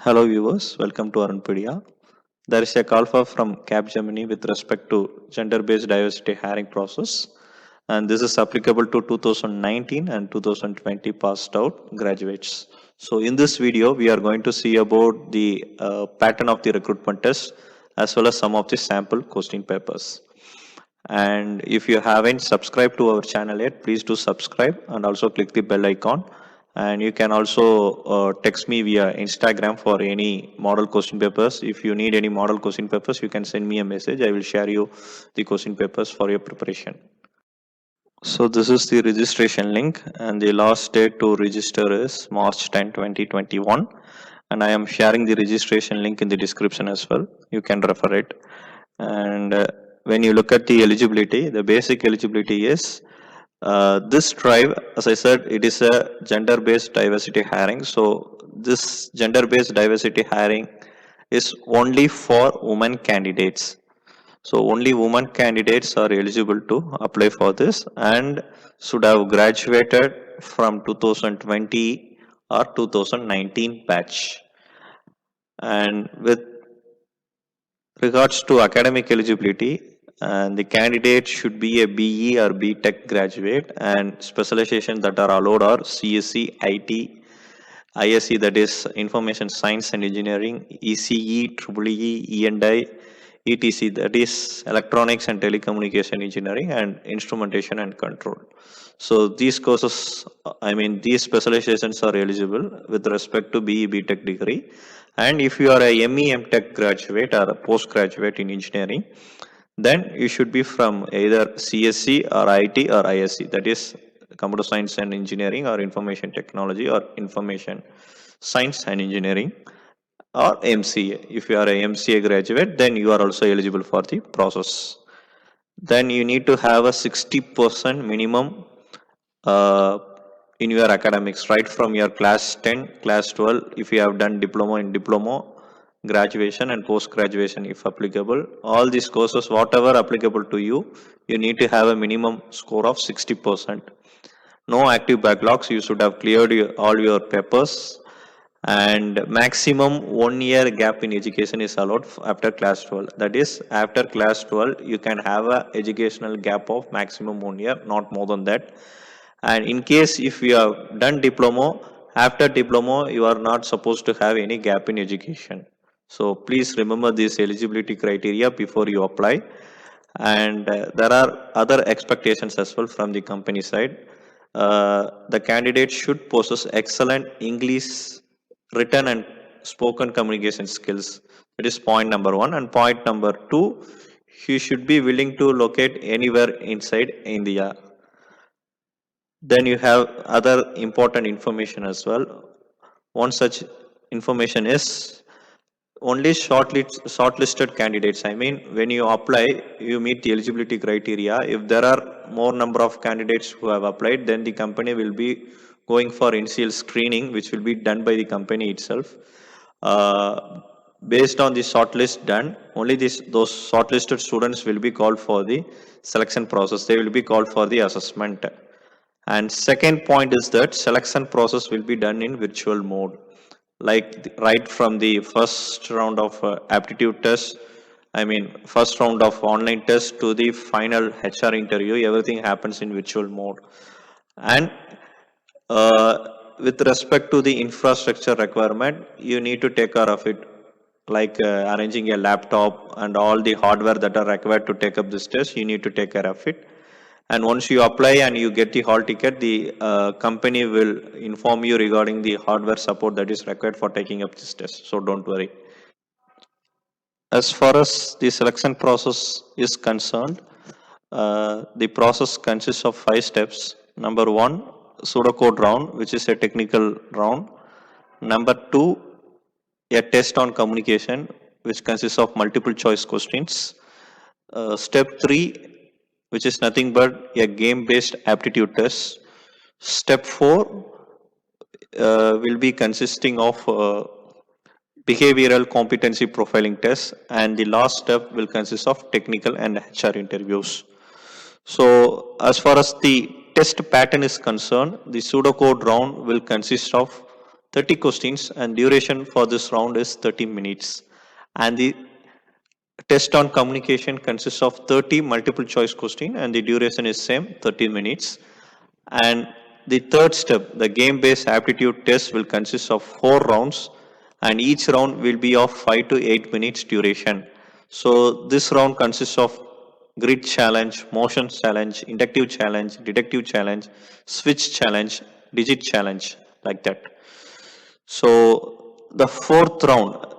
Hello viewers, welcome to Arunpedia. There is a call for from Capgemini with respect to gender-based diversity hiring process, and this is applicable to 2019 and 2020 passed out graduates. So in this video, we are going to see about the pattern of the recruitment test as well as some of the sample question papers. And if you haven't subscribed to our channel yet, please do subscribe and also click the bell icon. And you can also text me via Instagram for any model question papers. If you need any model question papers, you can send me a message. I will share you the question papers for your preparation. So this is the registration link, and the last date to register is March 10, 2021. And I am sharing the registration link in the description as well. You can refer it. And when you look at the eligibility, the basic eligibility is this drive, as I said, it is a gender-based diversity hiring. So this gender-based diversity hiring is only for women candidates. So only women candidates are eligible to apply for this and should have graduated from 2020 or 2019 batch. And with regards to academic eligibility, and the candidate should be a BE or BTech graduate, and specialization that are allowed are CSE, IT, ISE, that is Information Science and Engineering, ECE, EEE, E&I, ETC, that is Electronics and Telecommunication Engineering, and Instrumentation and Control. So these courses, these specializations are eligible with respect to BE, BTech degree. And if you are a ME, MTech graduate or a postgraduate in engineering, then you should be from either CSC or IT or ISC, that is Computer Science and Engineering or Information Technology or Information Science and Engineering, or MCA. If you are a MCA graduate, then you are also eligible for the process. Then you need to have a 60% minimum in your academics, right from your class 10, class 12, if you have done diploma in diploma, graduation and post-graduation if applicable. All these courses, whatever applicable to you, you need to have a minimum score of 60%. No active backlogs, you should have cleared all your papers, and maximum 1 year gap in education is allowed after class 12. That is, after class 12 you can have a educational gap of maximum 1 year, not more than that. And in case if you have done diploma, after diploma you are not supposed to have any gap in education. So please remember this eligibility criteria before you apply. And there are other expectations as well from the company side. The candidate should possess excellent English written and spoken communication skills. That is point number one. And point number two, he should be willing to locate anywhere inside India. Then you have other important information as well. One such information is only shortlisted candidates. When you apply, you meet the eligibility criteria. If there are more number of candidates who have applied, then the company will be going for initial screening, which will be done by the company itself. Based on the shortlist done, only those shortlisted students will be called for the selection process. They will be called for the assessment. And second point is that selection process will be done in virtual mode. Like right from the first round of aptitude test, first round of online test to the final HR interview, everything happens in virtual mode. And with respect to the infrastructure requirement, you need to take care of it, like arranging a laptop and all the hardware that are required to take up this test, you need to take care of it. And once you apply and you get the hall ticket, the company will inform you regarding the hardware support that is required for taking up this test. So don't worry. As far as the selection process is concerned, the process consists of 5 steps. Number 1, pseudocode round, which is a technical round. Number 2, a test on communication, which consists of multiple choice questions. Step 3, which is nothing but a game-based aptitude test. Step 4 will be consisting of behavioral competency profiling test, and the last step will consist of technical and HR interviews. So as far as the test pattern is concerned, the pseudocode round will consist of 30 questions, and duration for this round is 30 minutes. And the test on communication consists of 30 multiple choice question, and the duration is same 30 minutes. And the third step, the game based aptitude test, will consist of 4 rounds, and each round will be of 5 to 8 minutes duration. So this round consists of grid challenge, motion challenge, inductive challenge, deductive challenge, switch challenge, digit challenge, like that. So the fourth round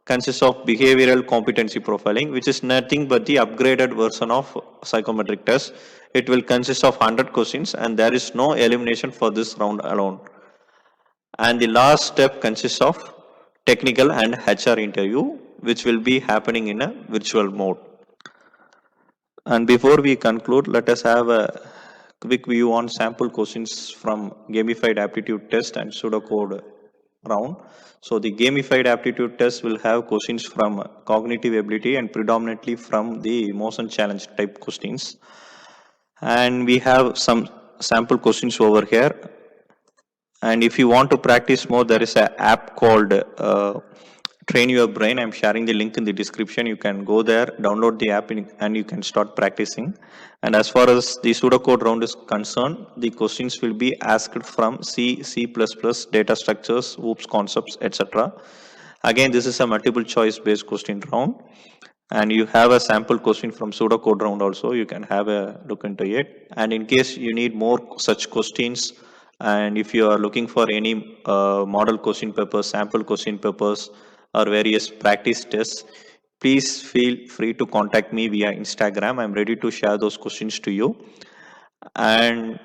consists of behavioral competency profiling, which is nothing but the upgraded version of psychometric test. It will consist of 100 questions, and there is no elimination for this round alone. And the last step consists of technical and HR interview, which will be happening in a virtual mode. And before we conclude, let us have a quick view on sample questions from gamified aptitude test and pseudocode round. So the gamified aptitude test will have questions from cognitive ability and predominantly from the motion challenge type questions. And we have some sample questions over here. And if you want to practice more, there is an app called Train Your Brain. I'm sharing the link in the description. You can go there, download the app, and you can start practicing. And as far as the pseudocode round is concerned, the questions will be asked from C, C++, data structures, OOPS concepts, etc. Again, this is a multiple choice based question round. And you have a sample question from pseudocode round also. You can have a look into it. And in case you need more such questions, and if you are looking for any model question papers, sample question papers, or various practice tests, please feel free to contact me via Instagram. I'm ready to share those questions to you. And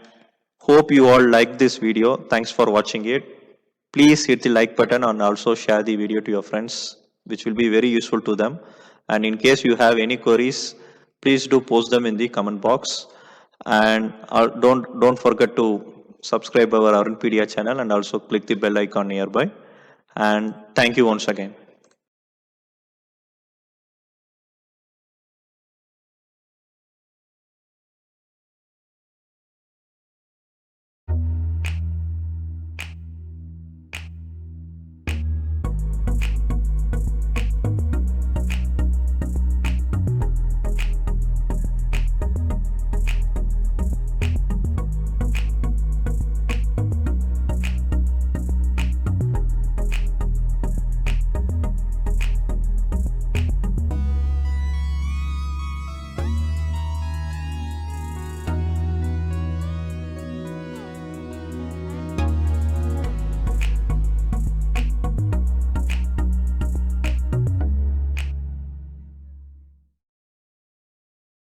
hope you all like this video. Thanks for watching it. Please hit the like button and also share the video to your friends, which will be very useful to them. And in case you have any queries, please do post them in the comment box. And don't forget to subscribe our Arunpedia channel and also click the bell icon nearby. And thank you once again.